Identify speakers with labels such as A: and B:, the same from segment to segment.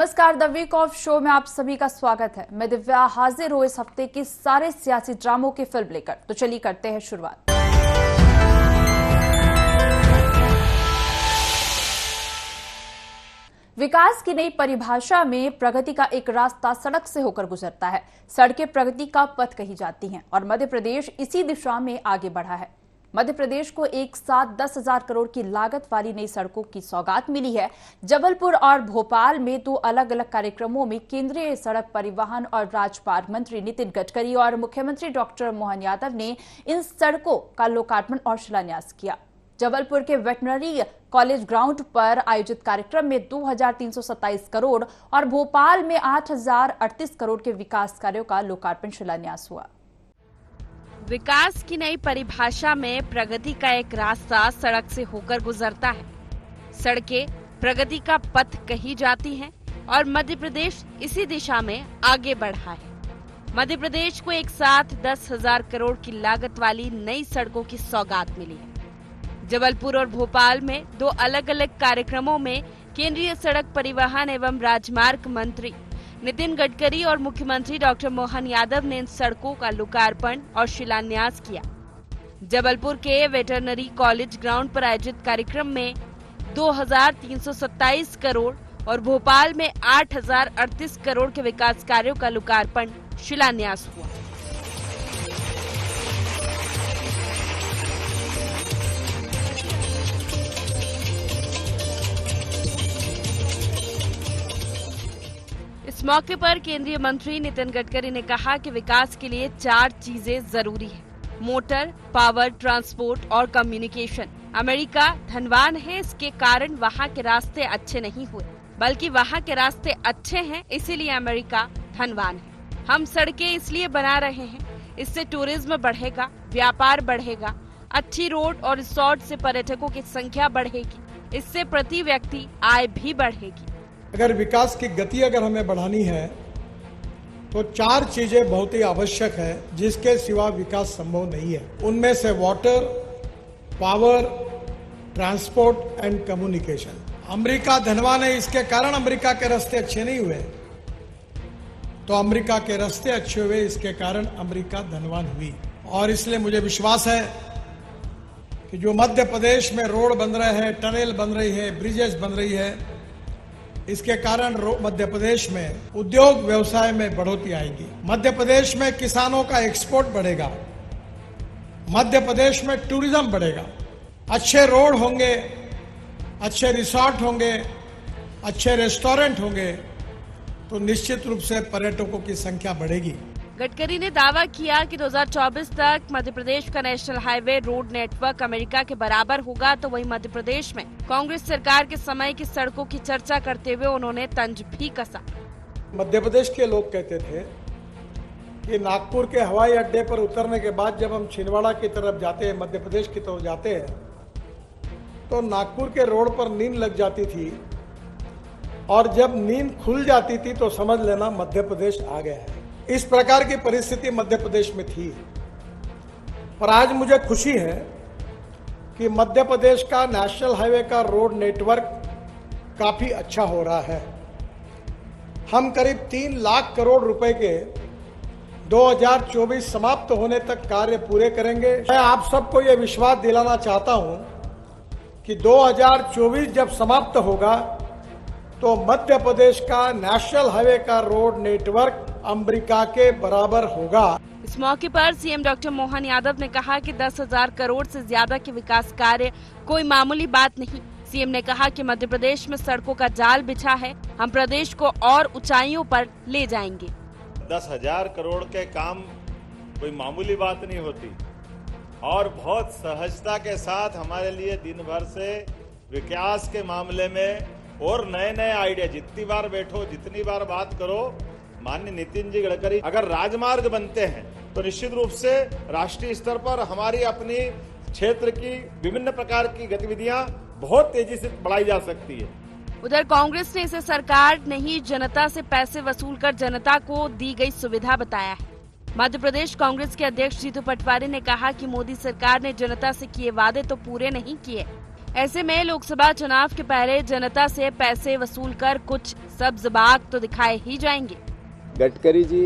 A: नमस्कार, the week of show में आप सभी का स्वागत है। मैं दिव्या हाजिर हूं इस हफ्ते के सारे सियासी ड्रामों की फिल्म लेकर। तो चलिए करते हैं शुरुआत। विकास की नई परिभाषा में प्रगति का एक रास्ता सड़क से होकर गुजरता है। सड़कें प्रगति का पथ कही जाती हैं और मध्य प्रदेश इसी दिशा में आगे बढ़ा है। मध्य प्रदेश को एक साथ 10,000 करोड़ की लागत वाली नई सड़कों की सौगात मिली है। जबलपुर और भोपाल में दो अलग अलग कार्यक्रमों में केंद्रीय सड़क परिवहन और राजमार्ग मंत्री नितिन गडकरी और मुख्यमंत्री डॉक्टर मोहन यादव ने इन सड़कों का लोकार्पण और शिलान्यास किया। जबलपुर के वेटनरी कॉलेज ग्राउंड पर आयोजित कार्यक्रम में 2,327 करोड़ और भोपाल में 8,038 करोड़ के विकास कार्यों का लोकार्पण शिलान्यास हुआ।
B: विकास की नई परिभाषा में प्रगति का एक रास्ता सड़क से होकर गुजरता है। सड़कें प्रगति का पथ कही जाती हैं और मध्य प्रदेश इसी दिशा में आगे बढ़ा है। मध्य प्रदेश को एक साथ 10,000 करोड़ की लागत वाली नई सड़कों की सौगात मिली है। जबलपुर और भोपाल में दो अलग अलग कार्यक्रमों में केंद्रीय सड़क परिवहन एवं राजमार्ग मंत्री नितिन गडकरी और मुख्यमंत्री डॉक्टर मोहन यादव ने इन सड़कों का लोकार्पण और शिलान्यास किया। जबलपुर के वेटरनरी कॉलेज ग्राउंड पर आयोजित कार्यक्रम में 2,327 करोड़ और भोपाल में 8,038 करोड़ के विकास कार्यों का लोकार्पण शिलान्यास हुआ। इस मौके पर केंद्रीय मंत्री नितिन गडकरी ने कहा कि विकास के लिए 4 चीजें जरूरी है: मोटर, पावर, ट्रांसपोर्ट और कम्युनिकेशन। अमेरिका धनवान है, इसके कारण वहाँ के रास्ते अच्छे नहीं हुए, बल्कि वहाँ के रास्ते अच्छे हैं, इसीलिए अमेरिका धनवान है। हम सड़कें इसलिए बना रहे हैं, इससे टूरिज्म बढ़ेगा, व्यापार बढ़ेगा, अच्छी रोड और रिसोर्ट से पर्यटकों की संख्या बढ़ेगी, इससे प्रति व्यक्ति आय भी बढ़ेगी।
C: अगर विकास की गति हमें बढ़ानी है तो 4 चीजें बहुत ही आवश्यक है, जिसके सिवा विकास संभव नहीं है। उनमें से water, power, transport and communication. America धनवान है, इसके कारण अमेरिका के रास्ते अच्छे नहीं हुए, तो अमेरिका के रास्ते अच्छे हुए, इसके कारण अमेरिका धनवान हुई। और इसलिए मुझे विश्वास है कि जो मध्य प्रदेश में रोड बन रहे हैं, टनल बन रही है, ब्रिजेस बन रही है, इसके कारण मध्य प्रदेश में उद्योग व्यवसाय में बढ़ोतरी आएगी। मध्य प्रदेश में किसानों का एक्सपोर्ट बढ़ेगा, मध्य प्रदेश में टूरिज्म बढ़ेगा। अच्छे रोड होंगे, अच्छे रिसोर्ट होंगे, अच्छे रेस्टोरेंट होंगे, तो निश्चित रूप से पर्यटकों की संख्या बढ़ेगी।
B: गडकरी ने दावा किया कि 2024 तक मध्य प्रदेश का national highway road network America के बराबर होगा। तो वहीं मध्य प्रदेश में कांग्रेस सरकार के समय की सड़कों की चर्चा करते हुए उन्होंने तंज भी कसा।
C: मध्य प्रदेश के लोग कहते थे कि नागपुर के हवाई अड्डे पर उतरने के बाद जब हम छिंदवाड़ा की तरफ जाते हैं, मध्य प्रदेश की तरफ जाते हैं, तो नागपुर के रोड पर नींद लग जाती थी और जब नींद खुल जाती थी तो समझ लेना मध्य प्रदेश आ गया है। इस प्रकार की परिस्थिति मध्य प्रदेश में थी। पर आज मुझे खुशी है कि मध्य प्रदेश का नेशनल हाईवे का रोड नेटवर्क काफी अच्छा हो रहा है। हम करीब 3 लाख करोड़ रुपए के 2024 समाप्त होने तक कार्य पूरे करेंगे। मैं आप सबको यह विश्वास दिलाना चाहता हूं कि 2024 जब समाप्त होगा तो मध्य प्रदेश का नेशनल हाईवे का रोड नेटवर्क अमेरिका के बराबर होगा।
B: इस मौके पर सीएम डॉक्टर मोहन यादव ने कहा कि 10,000 करोड़ से ज्यादा के विकास कार्य कोई मामूली बात नहीं। सीएम ने कहा कि मध्य प्रदेश में सड़कों का जाल बिछा है, हम प्रदेश को और ऊंचाइयों पर ले जाएंगे।
D: 10,000 करोड़ के काम कोई मामूली बात नहीं होती और बहुत सहजता के साथ हमारे लिए दिन भर से विकास के मामले में और नए आइडिया, जितनी बार बैठो, जितनी बार बात करो, माननीय नितिन जी गडकरी, अगर राजमार्ग बनते हैं तो निश्चित रूप से राष्ट्रीय स्तर पर हमारी अपनी क्षेत्र की विभिन्न प्रकार की गतिविधियां बहुत तेजी से बढ़ाई जा सकती है।
B: उधर कांग्रेस ने इसे सरकार नहीं, जनता से पैसे वसूल कर जनता को दी गई सुविधा बताया है। मध्य प्रदेश कांग्रेस के अध्यक्ष जीतू पटवारी ने कहा कि मोदी सरकार ने जनता से किए वादे तो पूरे नहीं किए, ऐसे में लोकसभा चुनाव के पहले जनता से पैसे वसूल कर कुछ सब्ज बाग तो दिखाए ही जाएंगे।
E: गडकरी जी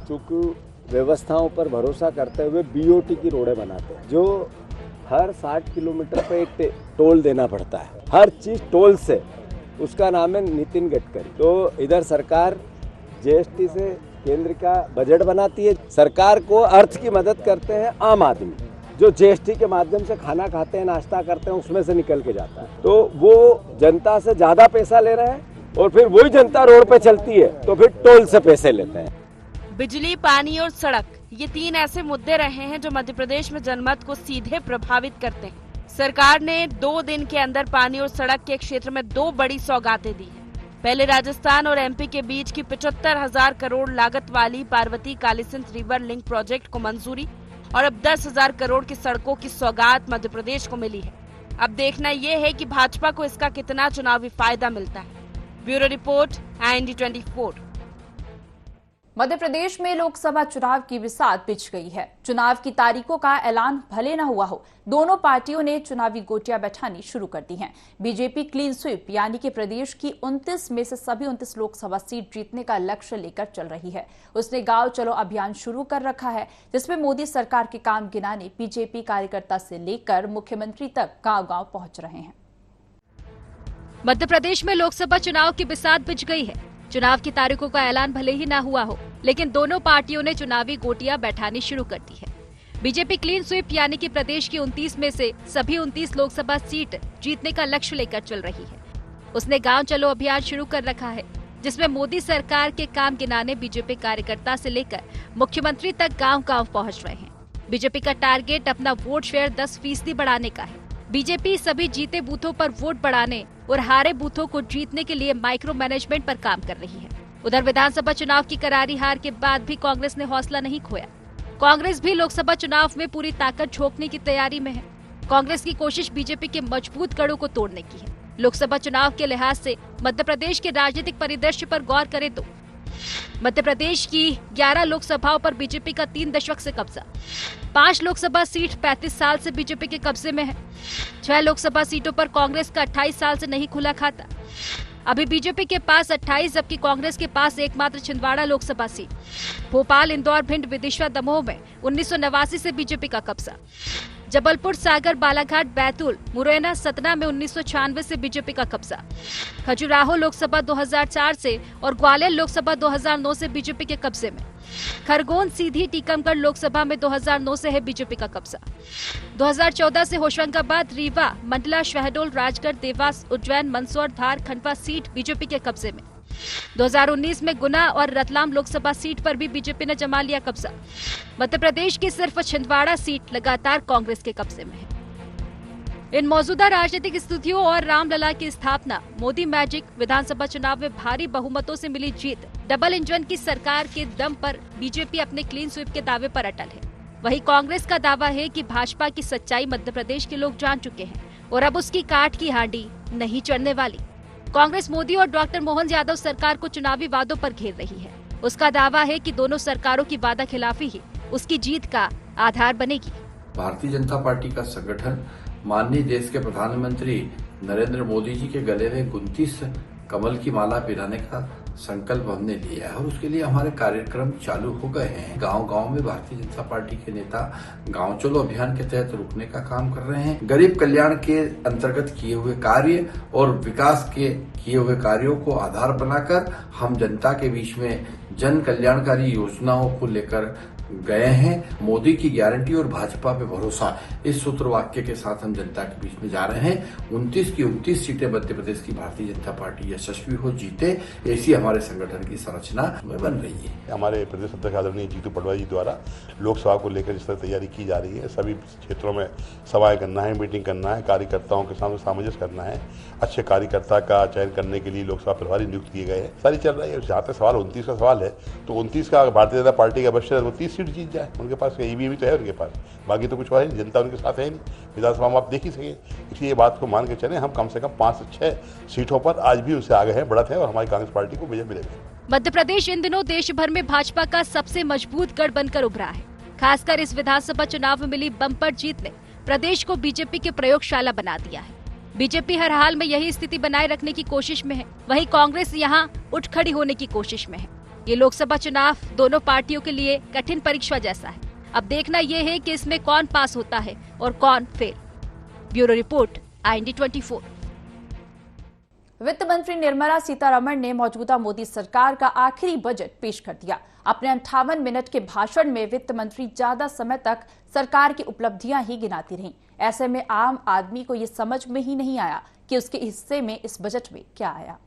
E: चूंकि व्यवस्थाओं पर भरोसा करते हुए बीओटी की रोडें बनाते हैं, जो हर 60 किलोमीटर पे एक टोल देना पड़ता है, हर चीज टोल से। उसका नाम है नितिन गडकरी। तो इधर सरकार जीएसटी से केंद्र का बजट बनाती है, सरकार को अर्थ की मदद करते हैं आम आदमी, जो जीएसटी के माध्यम से खाना खाते हैं, नाश्ता करते हैं, उसमें से निकल के जाता है। तो वो जनता से ज्यादा पैसा ले रहे हैं और फिर वही जनता रोड पे चलती है तो फिर टोल से पैसे लेते हैं।
B: बिजली, पानी और सड़क, ये 3 ऐसे मुद्दे रहे हैं जो मध्य प्रदेश में जनमत को सीधे प्रभावित करते हैं। सरकार ने 2 दिन के अंदर पानी और सड़क के क्षेत्र में 2 बड़ी सौगातें दी हैं। पहले राजस्थान और एमपी के बीच की 75,000 करोड़ लागत वाली Parvati Kalisindh river link project को मंजूरी और अब 10,000 करोड़ की सड़कों की सौगात मध्य प्रदेश को मिली है। अब देखना ये है कि भाजपा को इसका कितना चुनावी फायदा मिलता है। Bureau report, IND24।
A: Madhya Pradesh में लोकसभा चुनाव की बिसात बिछ गई है। चुनाव की तारीखों का ऐलान भले न हुआ हो, दोनों पार्टियों ने चुनावी गोटियां बैठानी शुरू कर दी हैं। बीजेपी क्लीन स्वीप यानी कि प्रदेश की 29 में से सभी 29 लोकसभा सीट जीतने का लक्ष्य लेकर चल रही है। उसने गांव चलो अभियान शुरू कर रखा है, जिसमें मोदी सरकार के काम गिनाने बीजेपी कार्यकर्ता से लेकर मुख्यमंत्री तक गांव-गांव पहुंच रहे हैं।
F: मध्य प्रदेश में लोकसभा चुनाव की बिसात बिछ गई है। चुनाव की तारीखों का ऐलान भले ही न हुआ हो, लेकिन दोनों पार्टियों ने चुनावी गोटियां बैठानी शुरू कर दी है। बीजेपी क्लीन स्वीप यानी कि प्रदेश की 29 में से सभी 29 लोकसभा सीट जीतने का लक्ष्य लेकर चल रही है। उसने गांव चलो अभियान शुरू कर रखा है, जिसमें मोदी सरकार के काम गिनाने बीजेपी कार्यकर्ता से लेकर मुख्यमंत्री तक गांव-गांव पहुंच रहे हैं। बीजेपी का टारगेट अपना वोट शेयर 10% बढ़ाने का है। बीजेपी सभी जीते बूथों पर वोट बढ़ाने और हारे बूथों को जीतने के लिए माइक्रो मैनेजमेंट पर काम कर रही है। उधर विधानसभा चुनाव की करारी हार के बाद भी कांग्रेस ने हौसला नहीं खोया। कांग्रेस भी लोकसभा चुनाव में पूरी ताकत झोंकने की तैयारी में है। कांग्रेस की कोशिश बीजेपी के मजबूत गढ़ों को तोड़ने की है। लोकसभा चुनाव के लिहाज से मध्य प्रदेश के राजनीतिक परिदृश्य पर गौर करें तो मध्य प्रदेश की 11 लोकसभाओं पर बीजेपी का 3 दशक से कब्जा। 5 लोकसभा सीट 35 साल से बीजेपी के कब्जे में है। 6 लोकसभा सीटों पर कांग्रेस का 28 साल से नहीं खुला खाता। अभी बीजेपी के पास 28, जबकि कांग्रेस के पास एकमात्र छिंदवाड़ा लोकसभा सीट। भोपाल, इंदौर, भिंड, विदिशा, दमोह में 1989 से बीजेपी का कब्जा। जबलपुर, सागर, बालाघाट, बैतूल, मुरैना, सतना में 1996 से बीजेपी का कब्जा। खजुराहो लोकसभा 2004 से और ग्वालियर लोकसभा 2009 से बीजेपी के कब्जे में। खरगोन, सीधी, टीकमगढ़ लोकसभा में 2009 से है बीजेपी का कब्जा। 2014 से होशंगाबाद, रीवा, मंडला, शहडोल, राजगढ़, देवास, उज्जैन, मंदसौर, धार, खंडवा सीट बीजेपी के कब्जे में। 2019 में गुना और रतलाम लोकसभा सीट पर भी बीजेपी ने जमा लिया कब्जा। मध्य प्रदेश की सिर्फ छिंदवाड़ा सीट लगातार कांग्रेस के कब्जे में है। इन मौजूदा राजनीतिक स्थितियों और रामलला की स्थापना, मोदी मैजिक, विधानसभा चुनाव में भारी बहुमतों से मिली जीत, डबल इंजन की सरकार के दम पर बीजेपी अपने क्लीन स्वीप के दावे पर अटल है। वहीं कांग्रेस का दावा है कि भाजपा की सच्चाई मध्य प्रदेश के लोग जान चुके हैं और अब उसकी काट की हांडी नहीं चढ़ने वाली। कांग्रेस मोदी और डॉक्टर मोहन यादव सरकार को चुनावी वादों पर घेर रही है। उसका दावा है कि दोनों सरकारों की वादा खिलाफी ही उसकी जीत का आधार बनेगी।
G: भारतीय जनता पार्टी का संगठन माननीय देश के प्रधानमंत्री नरेंद्र मोदी जी के गले में 29 कमल की माला पिराने का संकल्प हमने लिया है और उसके लिए हमारे कार्यक्रम चालू हो गए हैं। गांव-गांव में भारतीय जनता पार्टी के नेता गांव चलो अभियान के तहत रुकने का काम कर रहे हैं। गरीब कल्याण के अंतर्गत किए हुए कार्य और विकास के किए हुए कार्यों को आधार बनाकर हम जनता के बीच में जन कल्याणकारी योजनाओं को लेकर गए हैं। मोदी की गारंटी और भाजपा पे भरोसा, इस सूत्र वाक्य के साथ हम जनता के बीच में जा रहे हैं। 29 की 29 सीटें मध्य प्रदेश की भारतीय जनता पार्टी यशस्वी हो जीते, ऐसी हमारे संगठन की संरचना में बन रही है।
H: हमारे प्रदेश अध्यक्ष आदरणीय जीतू पटवारी जी द्वारा लोकसभा को लेकर जिस तरह तैयारी की जा रही है, सभी क्षेत्रों में सभाएं करना है, मीटिंग करना है, कार्यकर्ताओं के सामने सामंजस्य करना है, अच्छे कार्यकर्ता का चयन करने के लिए लोकसभा प्रभारी नियुक्त किए गए हैं, सारी चल रही है। जहाँ तक सवाल 29 का सवाल है तो 29 का भारतीय जनता पार्टी का अवश्य वो 30 सीट जीत जाए। उनके पास ईवीएम तो है, उनके पास बाकी तो कुछ है नहीं, जनता उनके साथ है नहीं, विधानसभा में आप देख ही सके। इसलिए ये बात को मान के चले, हम कम से कम 5 से 6 सीटों पर आज भी उससे आगे हैं, बढ़त है और हमारी कांग्रेस पार्टी को विजय मिलेगी।
F: मध्य प्रदेश इन दिनों देश भर में भाजपा का सबसे मजबूत गढ़ बनकर उभरा है। खासकर इस विधानसभा चुनाव में मिली बम्पर जीत ने प्रदेश को बीजेपी के प्रयोगशाला बना दिया है। बीजेपी हर हाल में यही स्थिति बनाए रखने की कोशिश में है, वहीं कांग्रेस यहां उठ खड़ी होने की कोशिश में है। ये लोकसभा चुनाव दोनों पार्टियों के लिए कठिन परीक्षा जैसा है। अब देखना ये है कि इसमें कौन पास होता है और कौन फेल। Bureau report, IND 24।
A: वित्त मंत्री निर्मला सीतारमण ने मौजूदा मोदी सरकार का आखिरी बजट पेश कर दिया। अपने 58 मिनट के भाषण में वित्त मंत्री ज्यादा समय तक सरकार की उपलब्धियां ही गिनाती रहीं। ऐसे में आम आदमी को ये समझ में ही नहीं आया कि उसके हिस्से में इस बजट में क्या आया।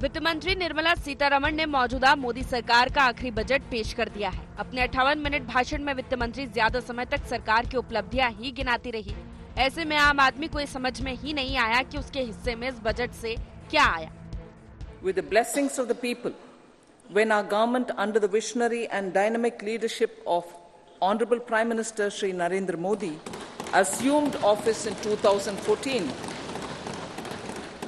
B: वित्त मंत्री निर्मला सीतारमण ने मौजूदा मोदी सरकार का आखिरी बजट पेश कर दिया है। अपने 58 मिनट भाषण में वित्त मंत्री ज्यादा समय तक सरकार की उपलब्धियां ही गिनाती रही। ऐसे में आम आदमी को ये समझ में ही नहीं आया कि उसके हिस्से में इस बजट से क्या आया।
I: With the blessings of the people, when our government under the visionary and dynamic leadership of Honorable Prime Minister Shri Narendra Modi assumed office in 2014,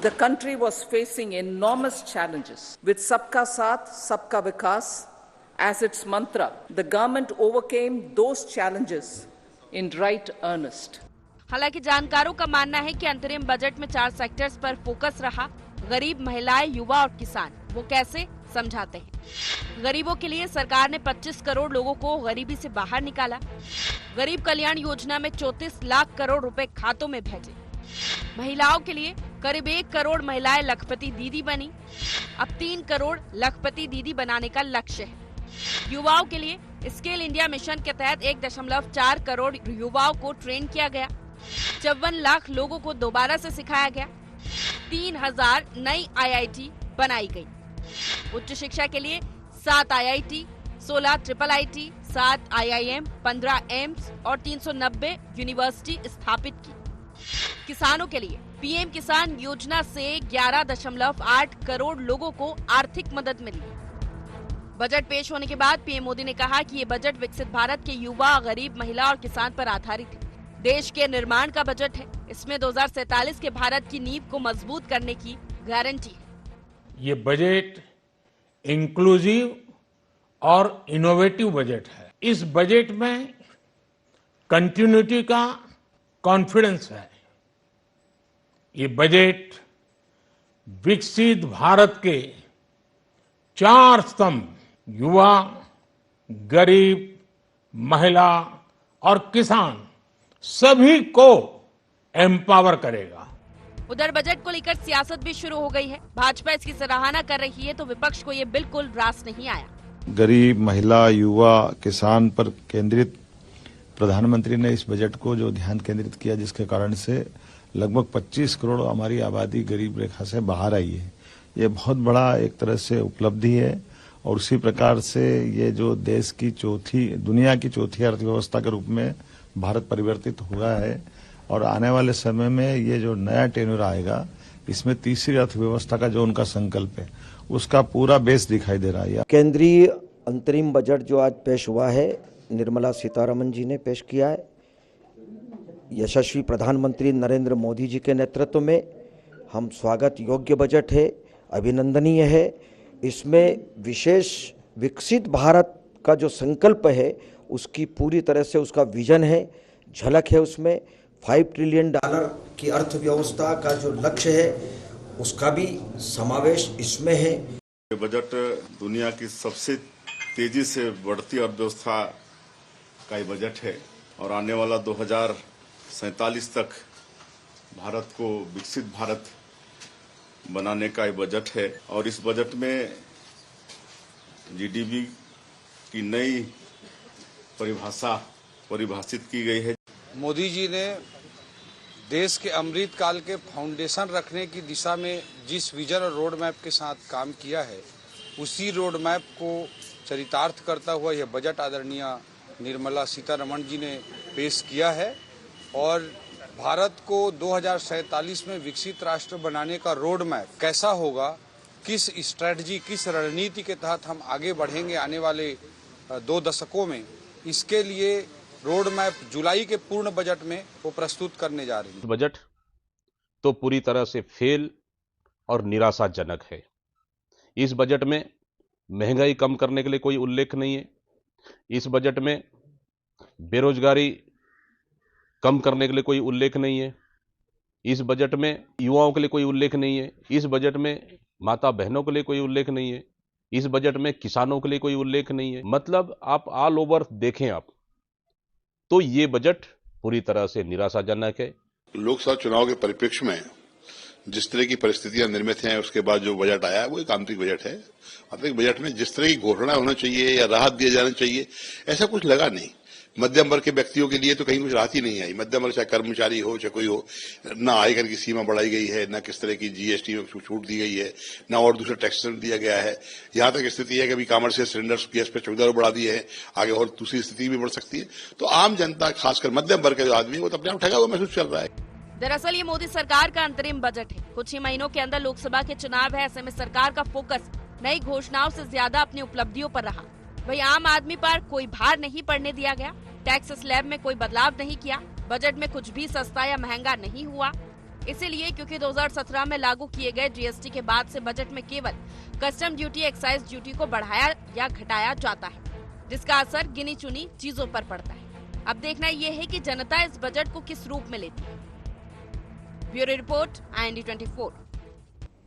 I: the country was facing enormous challenges. With Sabka Saath, Sabka Vikas as its mantra, the government overcame those challenges in right earnest.
B: हालांकि जानकारों का मानना है कि अंतरिम budget में 4 sectors पर focus रहा। गरीब, महिलाएं, युवा और किसान। वो कैसे, समझाते हैं। गरीबों के लिए सरकार ने 25 करोड़ लोगों को गरीबी से बाहर निकाला। गरीब कल्याण योजना में 34 लाख करोड़ रुपए खातों में भेजे। महिलाओं के लिए करीब 1 करोड़ महिलाएं लखपति दीदी बनी। अब 3 करोड़ लखपति दीदी बनाने का लक्ष्य है। युवाओं के लिए स्किल इंडिया मिशन के तहत 1.4 करोड़ युवाओं को ट्रेन किया गया। 54 लाख लोगों को दोबारा से सिखाया गया। 3000 नई IIT बनाई गई। उच्च शिक्षा के लिए 7 IIT, 16 IIIT, 7 IIM, 15 एम्स और 390 यूनिवर्सिटी स्थापित की। किसानों के लिए PM किसान योजना से 11.8 करोड़ लोगों को आर्थिक मदद मिली। बजट पेश होने के बाद PM मोदी ने कहा कि ये बजट विकसित भारत के युवा, गरीब, महिला और किसान पर आधारित है। देश के निर्माण का बजट है। इसमें 2047 के भारत की नींव को मजबूत करने की गारंटी है।
J: ये बजट इंक्लूसिव और इनोवेटिव बजट है। इस बजट में कंटिन्यूटी का कॉन्फिडेंस है। ये बजट विकसित भारत के 4 स्तंभ युवा, गरीब, महिला और किसान सभी को एम्पावर करेगा।
B: उधर बजट को लेकर सियासत भी शुरू हो गई है। भाजपा इसकी सराहना कर रही है तो विपक्ष को ये बिल्कुल रास नहीं आया।
K: गरीब, महिला, युवा, किसान पर केंद्रित प्रधानमंत्री ने इस बजट को जो ध्यान केंद्रित किया, जिसके कारण से लगभग 25 करोड़ हमारी आबादी गरीब रेखा से बाहर आई है। ये बहुत बड़ा एक तरह से उपलब्धि है और उसी प्रकार से ये जो देश की दुनिया की चौथी अर्थव्यवस्था के रूप में भारत परिवर्तित हुआ है और आने वाले समय में ये जो नया टेन्योर आएगा, इसमें तीसरी अर्थव्यवस्था का जो उनका संकल्प है, उसका पूरा बेस दिखाई दे रहा है।
L: केंद्रीय अंतरिम बजट जो आज पेश हुआ है, निर्मला सीतारमण जी ने पेश किया है। यशस्वी प्रधानमंत्री नरेंद्र मोदी जी के नेतृत्व में हम स्वागत योग्य बजट है, अभिनंदनीय है। इसमें विशेष विकसित भारत का जो संकल्प है, उसकी पूरी तरह से उसका विजन है, झलक है उसमें। $5 ट्रिलियन की अर्थव्यवस्था का जो लक्ष्य है, उसका भी समावेश इसमें है।
D: ये बजट दुनिया की सबसे तेजी से बढ़ती अर्थव्यवस्था का ये बजट है और आने वाला 2047 तक भारत को विकसित भारत बनाने का ये बजट है। और इस बजट में GDP की नई परिभाषित की गई है।
M: मोदी जी ने देश के अमृत काल के फाउंडेशन रखने की दिशा में जिस विजन और रोड मैप के साथ काम किया है, उसी रोड मैप को चरितार्थ करता हुआ यह बजट आदरणीय निर्मला सीतारमण जी ने पेश किया है और भारत को 2047 में विकसित राष्ट्र बनाने का रोड मैप कैसा होगा, किस स्ट्रेटजी, किस रणनीति के तहत हम आगे बढ़ेंगे आने वाले 2 दशकों में, इसके लिए रोड मैप जुलाई के पूर्ण बजट में वो प्रस्तुत करने जा रही है।
N: बजट तो पूरी तरह से फेल और निराशाजनक है। इस बजट में महंगाई कम करने के लिए कोई उल्लेख नहीं है। इस बजट में बेरोजगारी कम करने के लिए कोई उल्लेख नहीं है। इस बजट में युवाओं के लिए कोई उल्लेख नहीं है, इस बजट में माता बहनों के लिए कोई उल्लेख नहीं है, इस बजट में किसानों के लिए कोई उल्लेख नहीं है। मतलब आप ऑल ओवर देखें आप तो ये बजट पूरी तरह से निराशाजनक है।
H: लोकसभा चुनाव के परिप्रेक्ष्य में जिस तरह की परिस्थितियां निर्मित हैं, उसके बाद जो बजट आया है वो एक आंतरिक बजट है। आंतरिक बजट में जिस तरह की घोषणा होना चाहिए या राहत दिए जाना चाहिए, ऐसा कुछ लगा नहीं। मध्यम वर्ग के व्यक्तियों के लिए तो कहीं कुछ राहत ही नहीं आई। मध्यम वर्ग चाहे कर्मचारी हो चाहे कोई हो, ना आयकर की सीमा बढ़ाई गई है, ना किस तरह की जीएसटी में छूट दी गई है, ना और दूसरा टैक्सेशन दिया गया है। यहाँ तक स्थिति है कि अभी कॉमर्शियल सिलेंडर गैस पे 14 रुपये बढ़ा दिए हैं, आगे और दूसरी स्थिति भी बढ़ सकती है। तो आम जनता, खासकर मध्यम वर्ग का जो आदमी है, वो तो अपने आप ठगा हुआ महसूस चल रहा है।
B: दरअसल ये मोदी सरकार का अंतरिम बजट है। कुछ ही महीनों के अंदर लोकसभा के चुनाव है। ऐसे में सरकार का फोकस नई घोषणाओं से ज्यादा अपनी उपलब्धियों पर रहा। वहीं आम आदमी पर कोई भार नहीं पड़ने दिया गया। टैक्स स्लैब में कोई बदलाव नहीं किया। बजट में कुछ भी सस्ता या महंगा नहीं हुआ। इसीलिए क्योंकि 2017 में लागू किए गए जीएसटी के बाद से बजट में केवल कस्टम ड्यूटी, एक्साइज ड्यूटी को बढ़ाया या घटाया जाता है, जिसका असर गिनी चुनी चीजों पर पड़ता है। अब देखना ये है कि जनता इस बजट को किस रूप में लेती है। Bureau report, IND24।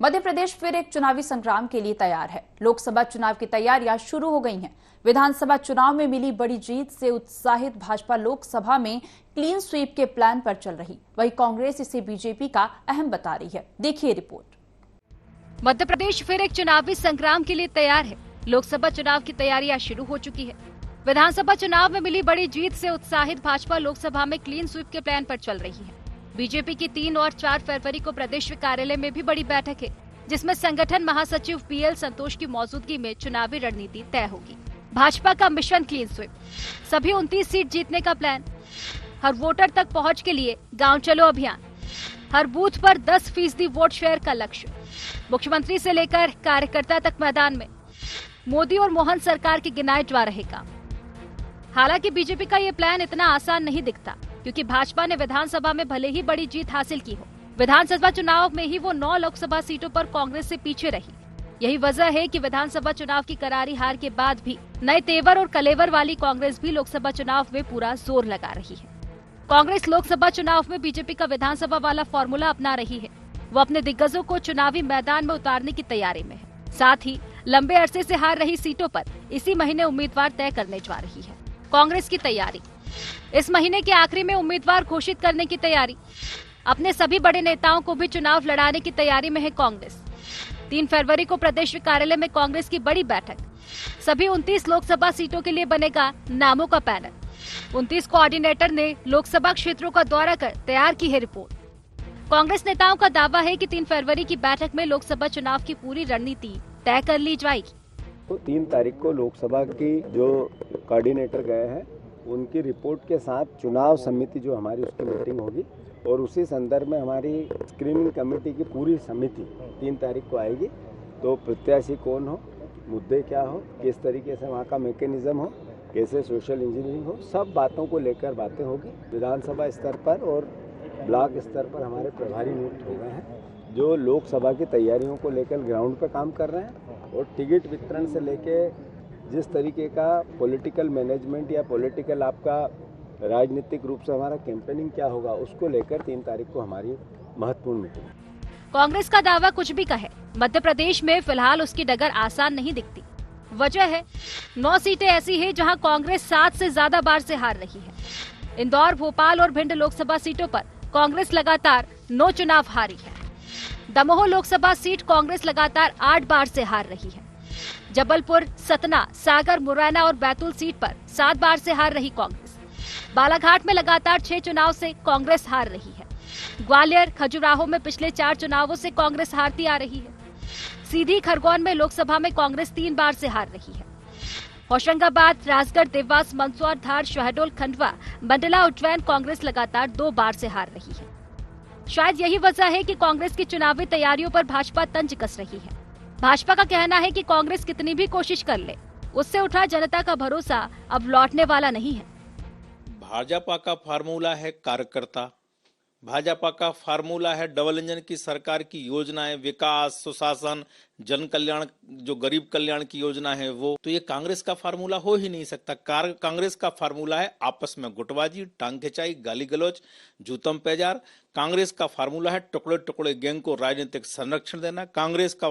A: Madhya Pradesh फिर एक चुनावी संग्राम के लिए तैयार है। लोकसभा चुनाव की तैयारियां शुरू हो गई हैं। विधानसभा चुनाव में मिली बड़ी जीत से उत्साहित भाजपा लोकसभा में क्लीन स्वीप के प्लान पर चल रही, वहीं कांग्रेस इसे बीजेपी का अहम बता रही है। देखिए रिपोर्ट।
F: मध्य प्रदेश फिर एक चुनावी संग्राम के लिए तैयार है। लोकसभा चुनाव की तैयारियां शुरू हो चुकी है। विधानसभा चुनाव में मिली बड़ी जीत से उत्साहित भाजपा लोकसभा में क्लीन स्वीप के प्लान पर चल रही है। बीजेपी की 3 और 4 फरवरी को प्रदेश कार्यालय में भी बड़ी बैठक है, जिसमें संगठन महासचिव PL संतोष की मौजूदगी में चुनावी रणनीति तय होगी। भाजपा का मिशन क्लीन स्वीप, सभी 29 सीट जीतने का प्लान, हर वोटर तक पहुंच के लिए गांव चलो अभियान, हर बूथ पर 10% वोट शेयर का लक्ष्य, मुख्यमंत्री से लेकर कार्यकर्ता तक मैदान में, मोदी और मोहन सरकार के गिनाए जा रहे काम। हालांकि बीजेपी का ये प्लान इतना आसान नहीं दिखता, क्योंकि भाजपा ने विधानसभा में भले ही बड़ी जीत हासिल की हो, विधानसभा चुनाव में ही वो 9 लोकसभा सीटों पर कांग्रेस से पीछे रही। यही वजह है कि विधानसभा चुनाव की करारी हार के बाद भी नए तेवर और कलेवर वाली कांग्रेस भी लोकसभा चुनाव में पूरा जोर लगा रही है। कांग्रेस लोकसभा चुनाव में बीजेपी का विधानसभा वाला फॉर्मूला अपना रही है। वो अपने दिग्गजों को चुनावी मैदान में उतारने की तैयारी में है। साथ ही लंबे अरसे से हार रही सीटों पर इसी महीने उम्मीदवार तय करने जा रही है। कांग्रेस की तैयारी, इस महीने के आखिरी में उम्मीदवार घोषित करने की तैयारी। अपने सभी बड़े नेताओं को भी चुनाव लड़ाने की तैयारी में है कांग्रेस। 3 फरवरी को प्रदेश कार्यालय में कांग्रेस की बड़ी बैठक। सभी 29 लोकसभा सीटों के लिए बनेगा नामों का पैनल। 29 कोऑर्डिनेटर ने लोकसभा क्षेत्रों का दौरा कर तैयार की है रिपोर्ट। कांग्रेस नेताओं का दावा है कि 3 फरवरी की बैठक में लोकसभा चुनाव की पूरी रणनीति तय कर ली जाएगी।
E: तो 3 तारीख को लोकसभा की जो कोऑर्डिनेटर गए हैं, उनकी रिपोर्ट के साथ चुनाव समिति जो हमारी, उसकी मीटिंग होगी और उसी संदर्भ में हमारी स्क्रीनिंग कमेटी की पूरी समिति 3 तारीख को आएगी। तो प्रत्याशी कौन हो, मुद्दे क्या हो, किस तरीके से वहाँ का मैकेनिज्म हो, कैसे सोशल इंजीनियरिंग हो, सब बातों को लेकर बातें होगी। विधानसभा स्तर पर और ब्लॉक स्तर पर हमारे प्रभारी नियुक्त हो गए हैं, जो लोकसभा की तैयारियों को लेकर ग्राउंड पर काम कर रहे हैं। और टिकट वितरण से लेके जिस तरीके का पॉलिटिकल मैनेजमेंट या पॉलिटिकल आपका राजनीतिक रूप से हमारा कैंपेनिंग क्या होगा, उसको लेकर 3 तारीख को हमारी महत्वपूर्ण मीटिंग।
F: कांग्रेस का दावा कुछ भी कहे, मध्य प्रदेश में फिलहाल उसकी डगर आसान नहीं दिखती। वजह है 9 सीटें ऐसी है जहां कांग्रेस 7 से ज्यादा बार से हार रही है। इंदौर, भोपाल और भिंड लोकसभा सीटों पर कांग्रेस लगातार 9 चुनाव हारी है। दमोह लोकसभा सीट कांग्रेस लगातार 8 बार से हार रही है। जबलपुर, सतना, सागर, मुरैना और बैतूल सीट पर 7 बार से हार रही कांग्रेस। बालाघाट में लगातार 6 चुनाव से कांग्रेस हार रही है। ग्वालियर, खजुराहो में पिछले 4 चुनावों से कांग्रेस हारती आ रही है। सीधी, खरगोन में लोकसभा में कांग्रेस 3 बार से हार रही है। होशंगाबाद, राजगढ़, देवास, मंदसौर, धार, शहडोल, खंडवा, मंडला, उज्जैन कांग्रेस लगातार 2 बार से हार रही है। शायद यही वजह है कि कांग्रेस की चुनावी तैयारियों पर भाजपा तंज कस रही है। भाजपा का कहना है कि कांग्रेस कितनी भी कोशिश कर ले, उससे उठा जनता का भरोसा अब लौटने वाला नहीं है।
O: भाजपा का फार्मूला है कार्यकर्ता, भाजपा का फार्मूला है डबल इंजन की सरकार की योजनाएं, विकास, सुशासन, जन कल्याण, जो गरीब कल्याण की योजना है वो, तो ये कांग्रेस का फार्मूला हो ही नहीं सकता। कांग्रेस का फार्मूला है आपस में गुटबाजी, टांग खिंचाई, गाली गलौज, जूतम पैजार। कांग्रेस का फार्मूला है टुकड़े टुकड़े गैंग को राजनीतिक संरक्षण देना। कांग्रेस का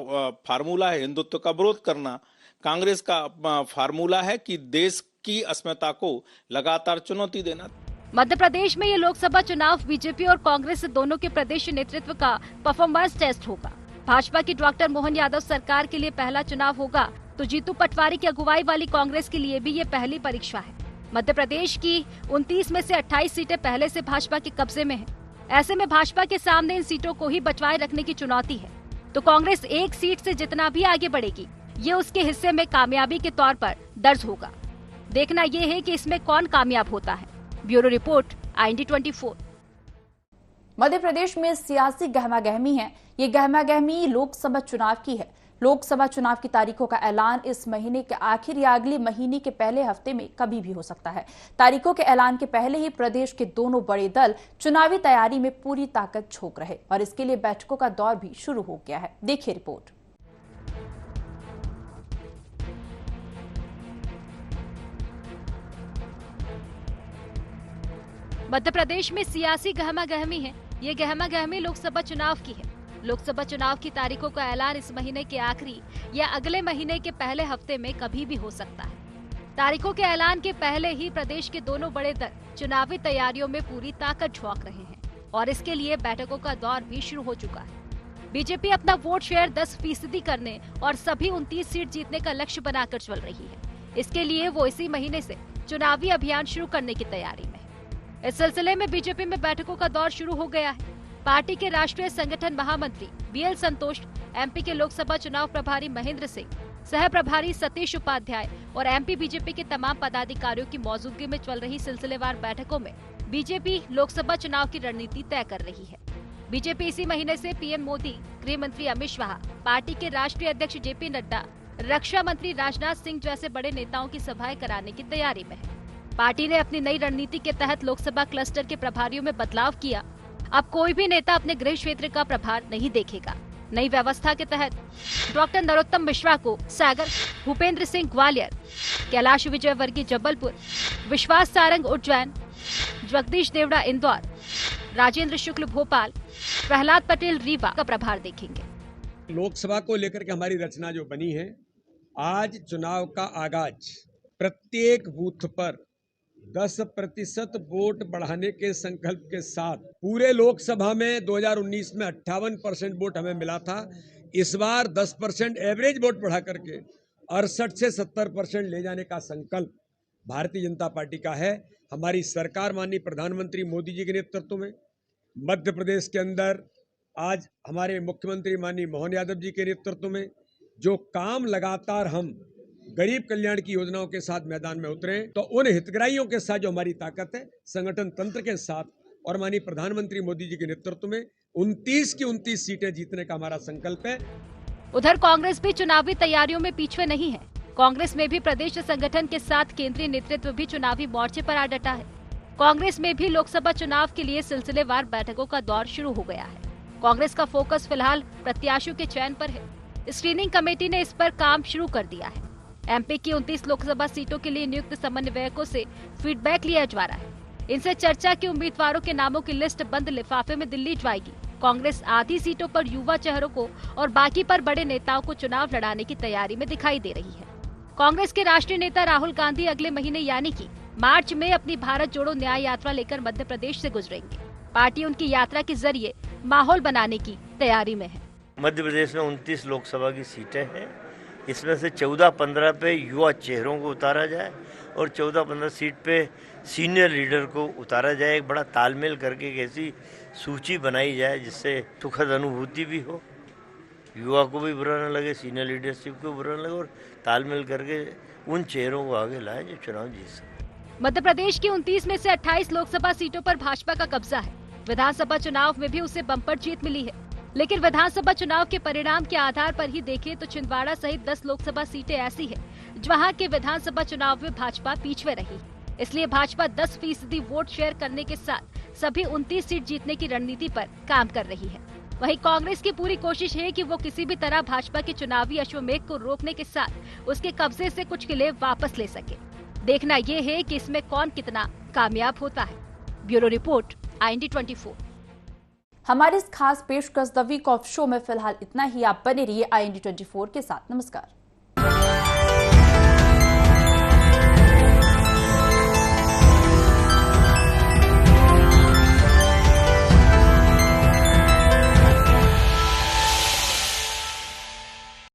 O: फार्मूला है हिंदुत्व का विरोध करना। कांग्रेस का फार्मूला है कि देश की अस्मिता को लगातार चुनौती देना।
F: मध्य प्रदेश में ये लोकसभा चुनाव बीजेपी और कांग्रेस दोनों के प्रदेश नेतृत्व का परफॉर्मेंस टेस्ट होगा। भाजपा की डॉक्टर मोहन यादव सरकार के लिए पहला चुनाव होगा, तो जीतू पटवारी की अगुवाई वाली कांग्रेस के लिए भी ये पहली परीक्षा है। मध्य प्रदेश की 29 में से 28 सीटें पहले से भाजपा के कब्जे में हैं। ऐसे में भाजपा के सामने इन सीटों को ही बचवाए रखने की चुनौती है, तो कांग्रेस एक सीट से जितना भी आगे बढ़ेगी, ये उसके हिस्से में कामयाबी के तौर पर दर्ज होगा। देखना ये है कि इसमें कौन कामयाब होता है। Bureau report, IND 24।
A: Madhya Pradesh में सियासी गहमागहमी है। ये गहमागहमी लोकसभा चुनाव की है। लोकसभा चुनाव की तारीखों का ऐलान इस महीने के आखिर या अगले महीने के पहले हफ्ते में कभी भी हो सकता है। तारीखों के ऐलान के पहले ही प्रदेश के दोनों बड़े दल चुनावी तैयारी में पूरी ताकत झोंक रहे और इसके लिए बैठकों का दौर भी शुरू हो गया है। देखिए रिपोर्ट।
F: मध्य प्रदेश में सियासी गहमागहमी है। ये गहमागहमी लोकसभा चुनाव की है। लोकसभा चुनाव की तारीखों का ऐलान इस महीने के आखिरी या अगले महीने के पहले हफ्ते में कभी भी हो सकता है। तारीखों के ऐलान के पहले ही प्रदेश के दोनों बड़े दल चुनावी तैयारियों में पूरी ताकत झोंक रहे हैं और इसके लिए बैठकों का दौर भी शुरू हो चुका है। बीजेपी अपना वोट शेयर 10% करने और सभी 29 सीट जीतने का लक्ष्य बनाकर चल रही है। इसके लिए वो इसी महीने से चुनावी अभियान शुरू करने की तैयारी में है। इस सिलसिले में बीजेपी में बैठकों का दौर शुरू हो गया है। पार्टी के राष्ट्रीय संगठन महामंत्री BL संतोष, MP के लोकसभा चुनाव प्रभारी महेंद्र सिंह, सह प्रभारी सतीश उपाध्याय और MP बीजेपी के तमाम पदाधिकारियों की मौजूदगी में चल रही सिलसिलेवार बैठकों में बीजेपी लोकसभा चुनाव की रणनीति तय कर रही है। बीजेपी इसी महीने से PM मोदी, गृह मंत्री अमित शाह, पार्टी के राष्ट्रीय अध्यक्ष JP नड्डा, रक्षा मंत्री राजनाथ सिंह जैसे बड़े नेताओं की सभाएं कराने की तैयारी में है। पार्टी ने अपनी नई रणनीति के तहत लोकसभा क्लस्टर के प्रभारियों में बदलाव किया। अब कोई भी नेता अपने गृह क्षेत्र का प्रभार नहीं देखेगा। नई व्यवस्था के तहत डॉक्टर नरोत्तम मिश्रा को सागर, भूपेंद्र सिंह ग्वालियर, कैलाश विजयवर्गीय जबलपुर, विश्वास सारंग उज्जैन, जगदीश देवड़ा इंदौर, राजेंद्र शुक्ल भोपाल, प्रहलाद पटेल रीवा का प्रभार देखेंगे।
P: लोकसभा को लेकर के हमारी रचना जो बनी है, आज चुनाव का आगाज प्रत्येक बूथ पर 10% वोट बढ़ाने के संकल्प के साथ पूरे लोकसभा में 2019 में 58% वोट हमें मिला था। इस बार 10% एवरेज वोट बढ़ा करके 68 से 70% ले जाने का संकल्प भारतीय जनता पार्टी का है। हमारी सरकार माननीय प्रधानमंत्री मोदी जी के नेतृत्व में मध्य प्रदेश के अंदर आज हमारे मुख्यमंत्री माननीय मोहन यादव जी के नेतृत्व में जो काम लगातार हम गरीब कल्याण की योजनाओं के साथ मैदान में उतरे, तो उन हितग्राहियों के साथ जो हमारी ताकत है, संगठन तंत्र के साथ और माननीय प्रधानमंत्री मोदी जी के नेतृत्व में 29 की 29 सीटें जीतने का हमारा संकल्प है।
F: उधर कांग्रेस भी चुनावी तैयारियों में पीछे नहीं है। कांग्रेस में भी प्रदेश संगठन के साथ केंद्रीय नेतृत्व भी चुनावी मोर्चे पर आ डटा है। कांग्रेस में भी लोकसभा चुनाव के लिए सिलसिलेवार बैठकों का दौर शुरू हो गया है। कांग्रेस का फोकस फिलहाल प्रत्याशियों के चयन पर है। स्क्रीनिंग कमेटी ने इस पर काम शुरू कर दिया है। MP की 29 लोकसभा सीटों के लिए नियुक्त समन्वयकों से फीडबैक लिया जा रहा है। इनसे चर्चा के उम्मीदवारों के नामों की लिस्ट बंद लिफाफे में दिल्ली जाएगी। कांग्रेस आधी सीटों पर युवा चेहरों को और बाकी पर बड़े नेताओं को चुनाव लड़ाने की तैयारी में दिखाई दे रही है। कांग्रेस के राष्ट्रीय नेता राहुल गांधी अगले महीने यानी कि मार्च में अपनी भारत जोड़ो न्याय यात्रा लेकर मध्य प्रदेश से गुजरेंगे। पार्टी उनकी यात्रा के जरिए माहौल बनाने की तैयारी में है।
Q: मध्य प्रदेश में 29 लोकसभा की सीटें हैं। इसमें से 14-15 पे युवा चेहरों को उतारा जाए और 14-15 सीट पे सीनियर लीडर को उतारा जाए। एक बड़ा तालमेल करके एक ऐसी सूची बनाई जाए जिससे सुखद अनुभूति भी हो, युवा को भी बुरा न लगे, सीनियर लीडरशिप को बुरा न लगे और तालमेल करके उन चेहरों को आगे लाए जो चुनाव जीत सके।
F: मध्य प्रदेश की 29 में से 28 लोकसभा सीटों पर भाजपा का कब्जा है। विधानसभा चुनाव में भी उसे बम्पर जीत मिली है, लेकिन विधानसभा चुनाव के परिणाम के आधार पर ही देखें तो छिंदवाड़ा सहित 10 लोकसभा सीटें ऐसी है जहां के विधानसभा चुनाव में भाजपा पीछे रही। इसलिए भाजपा 10% वोट शेयर करने के साथ सभी 29 सीट जीतने की रणनीति पर काम कर रही है। वहीं कांग्रेस की पूरी कोशिश है कि वो किसी भी तरह भाजपा के चुनावी अश्वमेध को रोकने के साथ उसके कब्जे से कुछ किले वापस ले सके। देखना ये है कि इसमें कौन कितना कामयाब होता है। Bureau report, IND 24।
A: हमारे इस खास पेशकश द वीक ऑफ शो में फिलहाल इतना ही। आप बने रहिए IND 24 के साथ। नमस्कार।